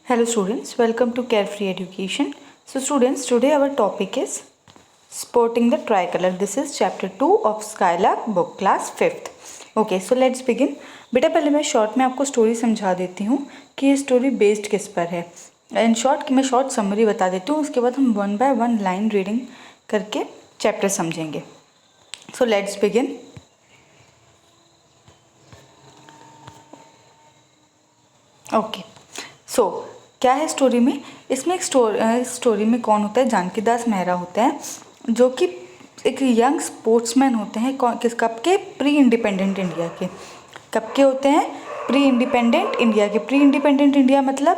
Hello students, welcome to Carefree Education. So students, today our topic is Sporting the Tricolor. This is chapter 2 of Skylark book, class 5th. Okay, so let's begin. बेटा पहले मैं short में आपको story समझा देती हूँ कि ये स्टोरी बेस्ड किस पर है. इन शॉर्ट मैं शॉर्ट समरी बता देती हूँ, उसके बाद हम 1 by 1 लाइन रीडिंग करके चैप्टर समझेंगे. So let's begin. ओके, सो क्या है स्टोरी में. इसमें एक स्टोरी में कौन होता है, जानकी दास मेहरा होते हैं, जो कि एक यंग स्पोर्ट्समैन होते हैं. कब के, प्री इंडिपेंडेंट इंडिया के. कब के होते हैं, प्री इंडिपेंडेंट इंडिया के. प्री इंडिपेंडेंट इंडिया मतलब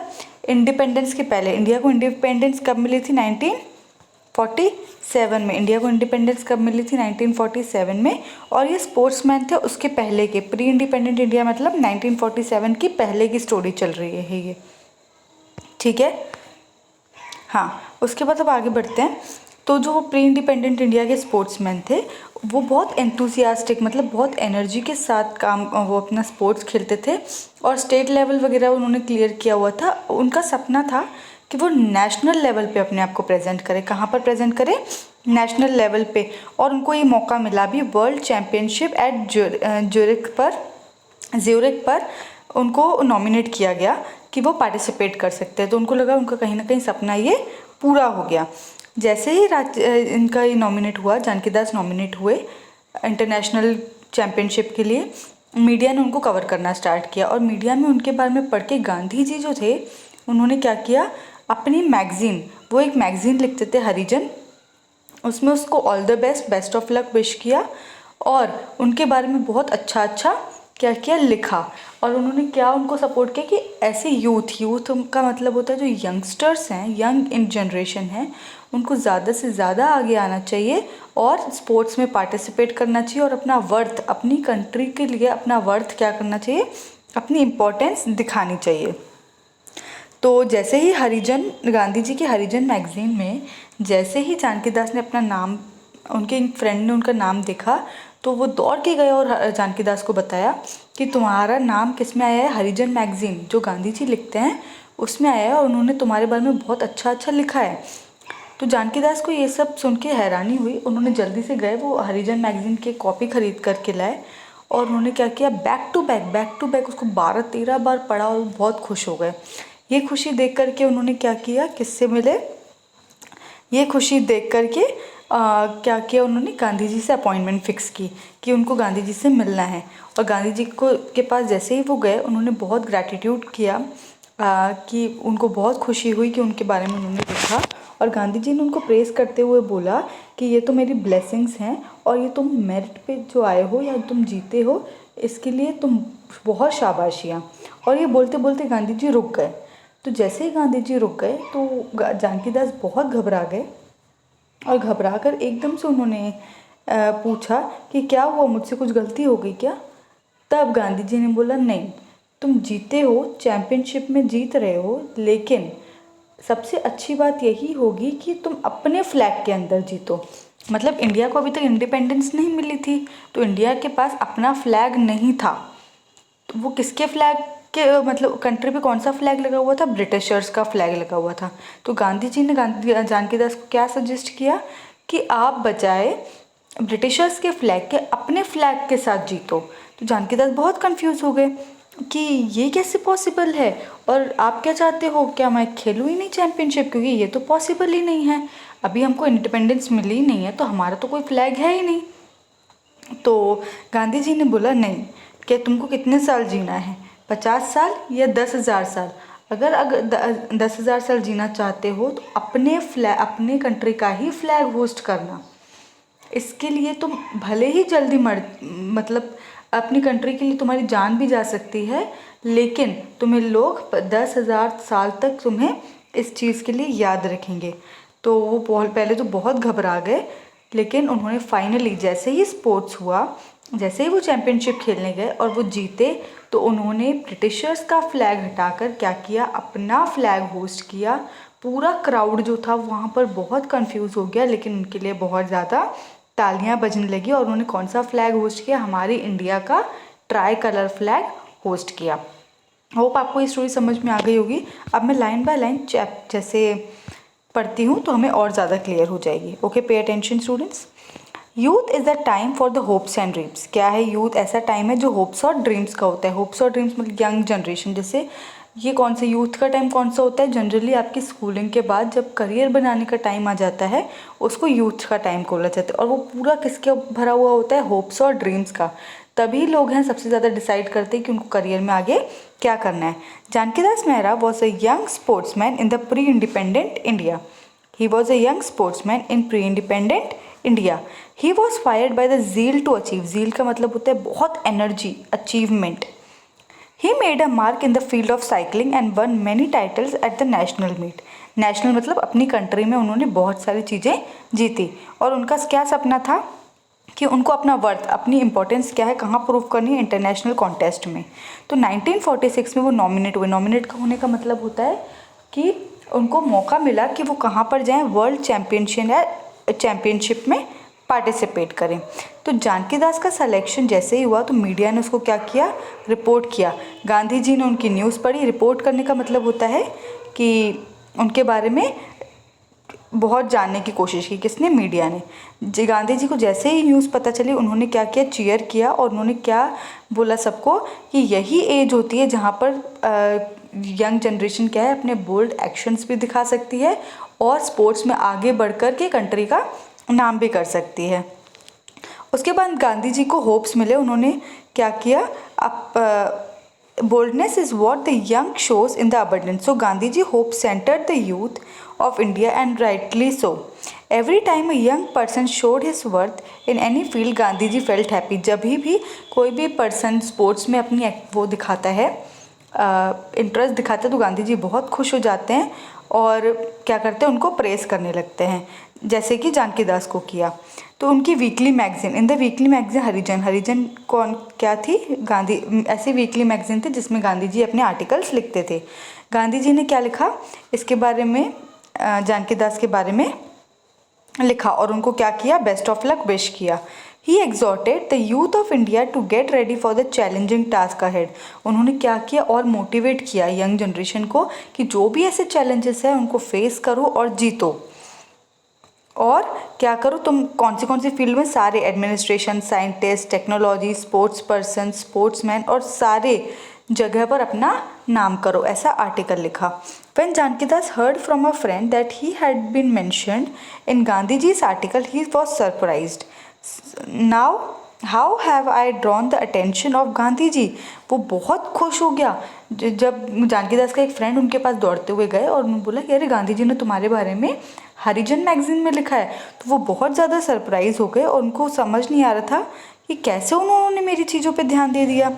इंडिपेंडेंस के पहले. इंडिया को इंडिपेंडेंस कब मिली थी, 1947 में. इंडिया को इंडिपेंडेंस कब मिली थी, 1947 में. और ये स्पोर्ट्समैन थे उसके पहले के. प्री इंडिपेंडेंट इंडिया मतलब 1947 की पहले की स्टोरी चल रही है ये. ठीक है, हाँ. उसके बाद अब आगे बढ़ते हैं. तो जो प्री इंडिपेंडेंट इंडिया के स्पोर्ट्समैन थे, वो बहुत एंथुसियास्टिक मतलब बहुत एनर्जी के साथ वो अपना स्पोर्ट्स खेलते थे. और स्टेट लेवल वगैरह उन्होंने क्लियर किया हुआ था. उनका सपना था कि वो नेशनल लेवल पे अपने आप को प्रेजेंट करें. कहाँ पर प्रेजेंट करें, नेशनल लेवल पे. और उनको ये मौका मिला भी. वर्ल्ड चैम्पियनशिप एट ज्यूरिख पर उनको नॉमिनेट किया गया कि वो पार्टिसिपेट कर सकते हैं. तो उनको लगा उनका कहीं ना कहीं सपना ये पूरा हो गया. जैसे ही इनका ये नॉमिनेट हुआ, जानकी दास नॉमिनेट हुए इंटरनेशनल चैम्पियनशिप के लिए, मीडिया ने उनको कवर करना स्टार्ट किया. और मीडिया में उनके बारे में पढ़ के गांधी जी जो थे, उन्होंने क्या किया, अपनी मैगज़ीन, वो एक मैगज़ीन लिखते थे हरिजन, उसमें उसको all the best, best of luck wish किया. और उनके बारे में बहुत अच्छा क्या किया, लिखा. और उन्होंने क्या उनको सपोर्ट किया कि ऐसे यूथ का मतलब होता है जो यंगस्टर्स हैं, यंग इन जनरेशन है, उनको ज़्यादा से ज़्यादा आगे आना चाहिए और स्पोर्ट्स में पार्टिसिपेट करना चाहिए. और अपना वर्थ, अपनी कंट्री के लिए अपना वर्थ क्या करना चाहिए, अपनी इम्पोर्टेंस दिखानी चाहिए. तो जैसे ही हरिजन, गांधी जी की हरिजन मैगज़ीन में जैसे ही जानकी दास ने अपना नाम, उनके एक फ्रेंड ने उनका नाम देखा, तो वो दौड़ के गए और जानकी दास को बताया कि तुम्हारा नाम किस में आया है, हरिजन मैगज़ीन जो गांधी जी लिखते हैं उसमें आया है, और उन्होंने तुम्हारे बारे में बहुत अच्छा लिखा है. तो जानकी दास को ये सब सुन के हैरानी हुई. उन्होंने जल्दी से गए, वो हरिजन मैगज़ीन की कॉपी ख़रीद करके लाए. और उन्होंने क्या किया, बैक टू बैक उसको 12-13 बार पढ़ा और बहुत खुश हो गए. ये खुशी देख करके उन्होंने क्या किया, किससे मिले, ये खुशी देख करके क्या किया, उन्होंने गांधी जी से अपॉइंटमेंट फ़िक्स की कि उनको गांधी जी से मिलना है. और गांधी जी के पास जैसे ही वो गए, उन्होंने बहुत ग्रैटिट्यूड किया कि उनको बहुत खुशी हुई कि उनके बारे में उन्होंने लिखा. और गांधी जी ने उनको प्रेज़ करते हुए बोला कि ये तो मेरी ब्लेसिंग्स हैं, और ये तुम मेरिट पे जो आए हो या तुम जीते हो, इसके लिए तुम बहुत शाबाशियाँ. और ये बोलते बोलते गांधी जी रुक गए. तो जैसे ही गांधी जी रुक गए तो जानकी दास बहुत घबरा गए. और घबरा कर एकदम से उन्होंने पूछा कि क्या हुआ, मुझसे कुछ गलती हो गई क्या. तब गांधी जी ने बोला, नहीं, तुम जीते हो, चैम्पियनशिप में जीत रहे हो, लेकिन सबसे अच्छी बात यही होगी कि तुम अपने फ्लैग के अंदर जीतो. मतलब इंडिया को अभी तक इंडिपेंडेंस नहीं मिली थी, तो इंडिया के पास अपना फ्लैग नहीं था. तो वो किसके फ्लैग के, मतलब कंट्री पे कौन सा फ्लैग लगा हुआ था, ब्रिटिशर्स का फ्लैग लगा हुआ था. तो गांधी जी ने जानकी दास को क्या सजेस्ट किया कि आप बजाय ब्रिटिशर्स के फ्लैग के अपने फ्लैग के साथ जीतो. तो जानकी दास बहुत कंफ्यूज हो गए कि ये कैसे पॉसिबल है, और आप क्या चाहते हो, क्या मैं खेलूँ ही नहीं चैम्पियनशिप, क्योंकि ये तो पॉसिबल ही नहीं है, अभी हमको इंडिपेंडेंस मिली ही नहीं है, तो हमारा तो कोई फ्लैग है ही नहीं. तो गांधी जी ने बोला, नहीं, क्या तुमको कितने साल जीना है, 50 साल या 10,000 साल. अगर 10,000 साल जीना चाहते हो तो अपने कंट्री का ही फ्लैग होस्ट करना. इसके लिए तुम भले ही जल्दी मतलब अपनी कंट्री के लिए तुम्हारी जान भी जा सकती है, लेकिन तुम्हें लोग 10,000 साल तक तुम्हें इस चीज़ के लिए याद रखेंगे. तो वो पहले तो बहुत घबरा गए, लेकिन उन्होंने फाइनली जैसे ही स्पोर्ट्स हुआ, जैसे ही वो चैम्पियनशिप खेलने गए और वो जीते, तो उन्होंने ब्रिटिशर्स का फ्लैग हटाकर क्या किया, अपना फ्लैग होस्ट किया. पूरा क्राउड जो था वहाँ पर बहुत कंफ्यूज हो गया, लेकिन उनके लिए बहुत ज़्यादा तालियां बजने लगी. और उन्होंने कौन सा फ्लैग होस्ट किया, हमारी इंडिया का ट्राई कलर फ्लैग होस्ट किया. होप आपको ये स्टोरी समझ में आ गई होगी। अब मैं लाइन बाय लाइन जैसे पढ़ती हूँ तो हमें और ज़्यादा क्लियर हो जाएगी। Okay, pay attention students. Youth is the time for the hopes and dreams. क्या है यूथ? ऐसा टाइम है जो होप्स और ड्रीम्स का होता है। होप्स और ड्रीम्स मतलब यंग जनरेशन। जैसे ये कौन सा यूथ का टाइम कौन सा होता है? जनरली आपकी स्कूलिंग के बाद जब करियर बनाने का टाइम आ जाता है उसको यूथ का टाइम बोला जाता है। और वो पूरा किसके भरा हुआ होता है? होप्स और ड्रीम्स का। तभी लोग हैं सबसे ज़्यादा डिसाइड करते हैं कि उनको करियर में आगे क्या करना है। Jankidas Mehra was a young sportsman in the pre independent India. He was a young sportsman in pre-independent India. He was fired by the zeal to achieve. Zeal का मतलब होता है बहुत energy, achievement. He made a mark in the field of cycling and won many titles at the national meet. National मतलब अपनी country में उन्होंने बहुत सारी चीज़ें जीती। और उनका क्या सपना था कि उनको अपना वर्थ, अपनी इंपॉर्टेंस क्या है, कहाँ प्रूव करनी है? इंटरनेशनल कॉन्टेस्ट में। तो 1946 में वो नॉमिनेट हुए। नॉमिनेट का होने का मतलब होता है कि उनको मौका मिला कि वो कहाँ पर जाएं, वर्ल्ड चैम्पियनशिप में पार्टिसिपेट करें। तो जानकीदास का सिलेक्शन जैसे ही हुआ तो मीडिया ने उसको क्या किया? रिपोर्ट किया। गांधी जी ने उनकी न्यूज़ पढ़ी। रिपोर्ट करने का मतलब होता है कि उनके बारे में बहुत जानने की कोशिश की। किसने? मीडिया ने। गांधी जी को जैसे ही न्यूज़ पता चली उन्होंने क्या किया? चीयर किया। और उन्होंने क्या बोला सबको कि यही एज होती है जहाँ पर यंग जनरेशन क्या है, अपने बोल्ड एक्शंस भी दिखा सकती है और स्पोर्ट्स में आगे बढ़कर के कंट्री का नाम भी कर सकती है। उसके बाद गांधी जी को होप्स मिले। उन्होंने क्या किया? Boldness is what the young shows in the abundance. So Gandhi ji hope centred the youth of India and rightly so. Every time a young person showed his worth in any field Gandhi ji felt happy. जब भी कोई भी person sports में अपनी वो दिखाता है, interest दिखाते हैं, तो गांधी जी बहुत खुश हो जाते हैं और क्या करते हैं? उनको प्रेस करने लगते हैं, जैसे कि जानकीदास को किया। तो उनकी weekly magazine, in the weekly magazine Harijan. Harijan कौन क्या थी? गांधी ऐसी वीकली मैगजीन थी जिसमें गांधी जी अपने आर्टिकल्स लिखते थे। गांधी जी ने क्या लिखा इसके बारे में? जानकीदास के बारे में लिखा और उनको क्या किया? बेस्ट ऑफ लक विश किया। He exhorted the youth of India to get ready for the challenging task ahead. उन्होंने क्या किया? और मोटिवेट किया यंग जनरेशन को कि जो भी ऐसे चैलेंजेस हैं उनको फेस करो और जीतो। और क्या करो? तुम कौन सी फील्ड में? सारे, administration, scientist, technology, sports person, sportsman, और सारे जगह पर अपना नाम करो। ऐसा आर्टिकल लिखा। When Jankidas heard from a friend that he had been mentioned in Gandhiji's article, he was surprised. Now how have I drawn the attention of Gandhi जी? वो बहुत खुश हो गया जब जानकीदास का एक फ्रेंड उनके पास दौड़ते हुए गए और उन्होंने बोला कि अरे गांधी जी ने तुम्हारे बारे में हरिजन मैगजीन में लिखा है। तो वो बहुत ज़्यादा सरप्राइज हो गए और उनको समझ नहीं आ रहा था कि कैसे उन्होंने मेरी चीज़ों पे ध्यान दे दिया।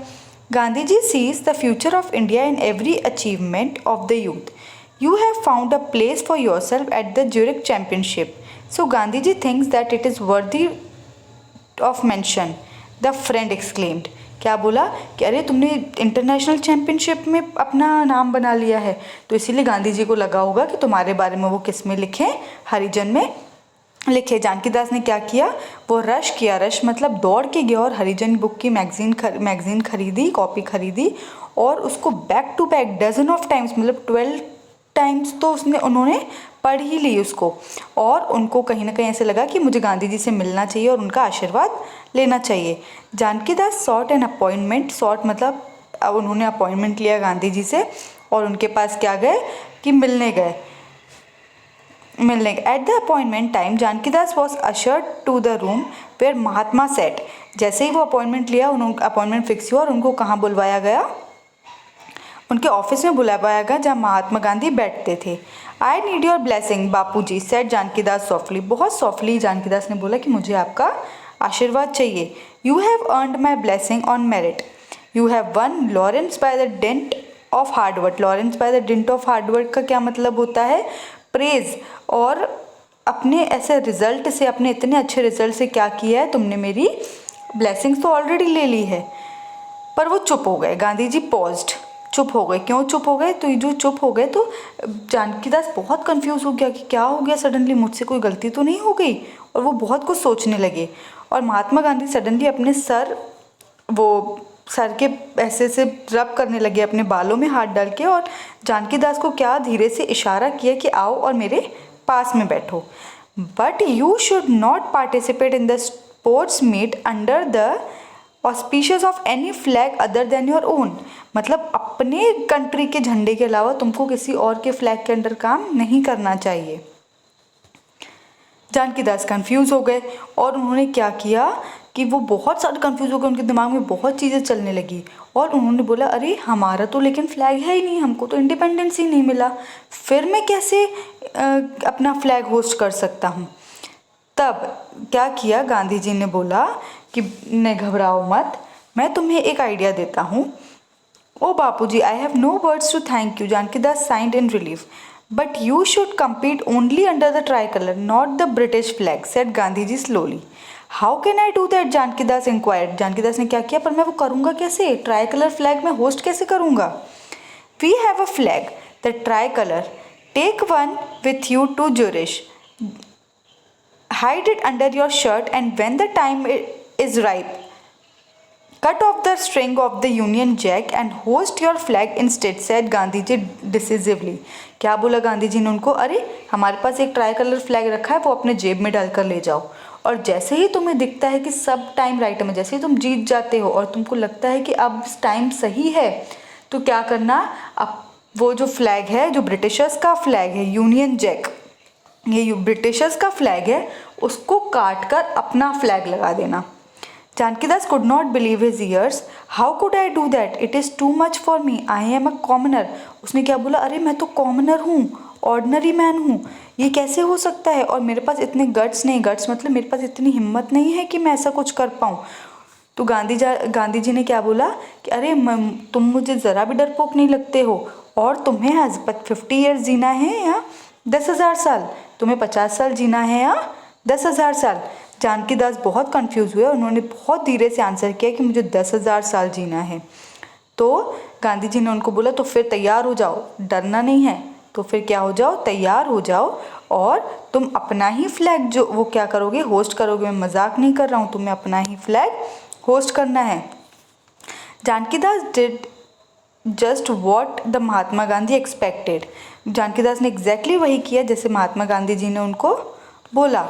Gandhi ji sees the future of India in every achievement of the youth. You have found a place for yourself at the Zurich Championship. So Gandhiji thinks that it is worthy of mention. The friend exclaimed. क्या बोला कि अरे तुमने international championship में अपना नाम बना लिया है, तो इसीलिए गांधी जी को लगा होगा कि तुम्हारे बारे में वो किस में लिखें? हरिजन में लिखे। जानकीदास ने क्या किया? वो रश किया। रश मतलब दौड़ के गया और हरिजन बुक की मैगजीन खरीदी, कॉपी खरीदी और उसको back to back dozen of times, मतलब 12 टाइम्स तो उन्होंने पढ़ ही ली उसको। और उनको कहीं ना कहीं ऐसे लगा कि मुझे गांधी जी से मिलना चाहिए और उनका आशीर्वाद लेना चाहिए। Jankidas sought an appointment. Sought मतलब अब उन्होंने अपॉइंटमेंट लिया गांधी जी से और उनके पास क्या गए कि मिलने गए। At the appointment time Jankidas was ushered to the room where Mahatma sat. जैसे ही वो अपॉइंटमेंट लिया, अपॉइंटमेंट फिक्स हुआ और उनको कहाँ बुलवाया गया? उनके ऑफिस में बुलाया गया जहाँ महात्मा गांधी बैठते थे। I need your blessing Bapuji, said Jankidas softly. बहुत सॉफ्टली जानकीदास ने बोला कि मुझे आपका आशीर्वाद चाहिए। You have earned my blessing on merit. You have won laurels by the dint of hard work. Laurels by the dint of hard work का क्या मतलब होता है? प्रेज। और अपने ऐसे रिजल्ट से, अपने इतने अच्छे रिजल्ट से क्या किया है? तुमने मेरी ब्लेसिंग्स तो ऑलरेडी ले ली है। पर वो चुप हो गए। गांधी जी पॉज्ड, चुप हो गए। क्यों चुप हो गए? तो जो चुप हो गए तो जानकीदास बहुत कंफ्यूज हो गया कि क्या हो गया, सडनली मुझसे कोई गलती तो नहीं हो गई, और वो बहुत कुछ सोचने लगे। और महात्मा गांधी सडनली अपने सर वो सर के ऐसे से रब करने लगे अपने बालों में हाथ डाल के, और जानकी दास को क्या धीरे से इशारा किया कि आओ और मेरे पास में बैठो। But you should not participate in the sports meet under the auspicious of any flag other than your own. मतलब अपने कंट्री के झंडे के अलावा तुमको किसी और के फ्लैग के अंडर काम नहीं करना चाहिए। जानकी दास कंफ्यूज हो गए और उन्होंने क्या किया कि वो बहुत सारे कंफ्यूज हो गए, उनके दिमाग में बहुत चीज़ें चलने लगी और उन्होंने बोला अरे हमारा तो लेकिन फ्लैग है ही नहीं, हमको तो इंडिपेंडेंस ही नहीं मिला, फिर मैं कैसे अपना फ्लैग होस्ट कर सकता हूँ। तब क्या किया, गांधी जी ने बोला कि नहीं घबराओ मत, मैं तुम्हें एक आइडिया देता हूँ। Oh Bapuji, I have no words to thank you, Janaki Das signed in relief, but you should compete only under the tricolor, not the British flag, said Gandhi ji slowly. How can I do that? Janaki Das inquired. Janaki Das ने क्या किया, पर मैं वो करूँगा कैसे, tricolour flag में hoist कैसे करूँगा। We have a flag, the tricolor. Take one with you to Zurich. Hide it under your shirt and when the time is ripe, cut off the string of the Union Jack and hoist your flag instead, said Gandhi ji decisively. क्या बोला गांधी जी ने उनको, अरे हमारे पास एक try colour flag रखा है, वो अपने जेब में डालकर ले जाओ, और जैसे ही तुम्हें दिखता है कि सब टाइम राइट में, जैसे ही तुम जीत जाते हो और तुमको लगता है कि अब टाइम सही है, तो क्या करना, अब वो जो फ्लैग है, जो ब्रिटिशर्स का फ्लैग है यूनियन जैक, ये ब्रिटिशर्स का फ्लैग है, उसको काट कर अपना फ्लैग लगा देना। जानकी दास could not believe his ears. How could I do that? It is too much for me. I am a commoner. उसने क्या बोला, अरे मैं तो कॉमनर हूँ, ऑर्डिनरी मैन हूँ, ये कैसे हो सकता है, और मेरे पास इतने गट्स नहीं, गट्स मतलब मेरे पास इतनी हिम्मत नहीं है कि मैं ऐसा कुछ कर पाऊँ। तो गांधी जी ने क्या बोला कि अरे तुम मुझे ज़रा भी डरपोक नहीं लगते हो, और तुम्हें 50 ईयर्स जीना है या 10,000 साल, तुम्हें 50 साल जीना है या 10,000 साल। जानकी दास बहुत कंफ्यूज हुए, उन्होंने बहुत धीरे से आंसर किया कि मुझे 10,000 साल जीना है। तो गांधी जी ने उनको बोला तो फिर तैयार हो जाओ, डरना नहीं है, तो फिर क्या हो जाओ, तैयार हो जाओ, और तुम अपना ही फ्लैग जो वो क्या करोगे, होस्ट करोगे। मैं मजाक नहीं कर रहा हूँ, तुम्हें अपना ही फ्लैग होस्ट करना है। Janaki Das did just what the Mahatma Gandhi expected. Janaki Das ने एग्जैक्टली वही किया जैसे महात्मा गांधी जी ने उनको बोला।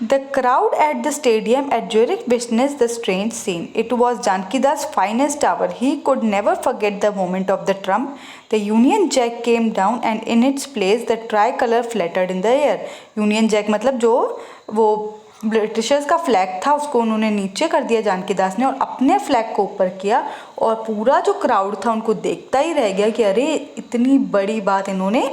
The crowd at the stadium at Zurich witnessed the strange scene. It was Janki Das' finest hour. He could never forget the moment of the trump. The Union Jack came down and in its place the tricolor fluttered in the air. Union Jack मतलब जो वो Britishers का flag था उसको उन्होंने नीचे कर दिया जानकी दास ने, और अपने फ्लैग को ऊपर किया, और पूरा जो क्राउड था उनको देखता ही रह गया कि अरे इतनी बड़ी बात इन्होंने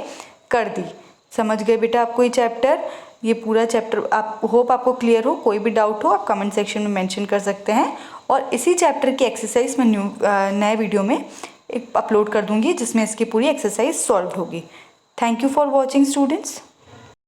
कर दी। समझ गए बेटा आपको ये चैप्टर, ये पूरा चैप्टर आप होप आपको क्लियर हो। कोई भी डाउट हो आप कमेंट सेक्शन में मेंशन कर सकते हैं, और इसी चैप्टर की एक्सरसाइज मैं नए वीडियो में एक अपलोड कर दूंगी जिसमें इसकी पूरी एक्सरसाइज सॉल्व होगी। Thank you for watching students.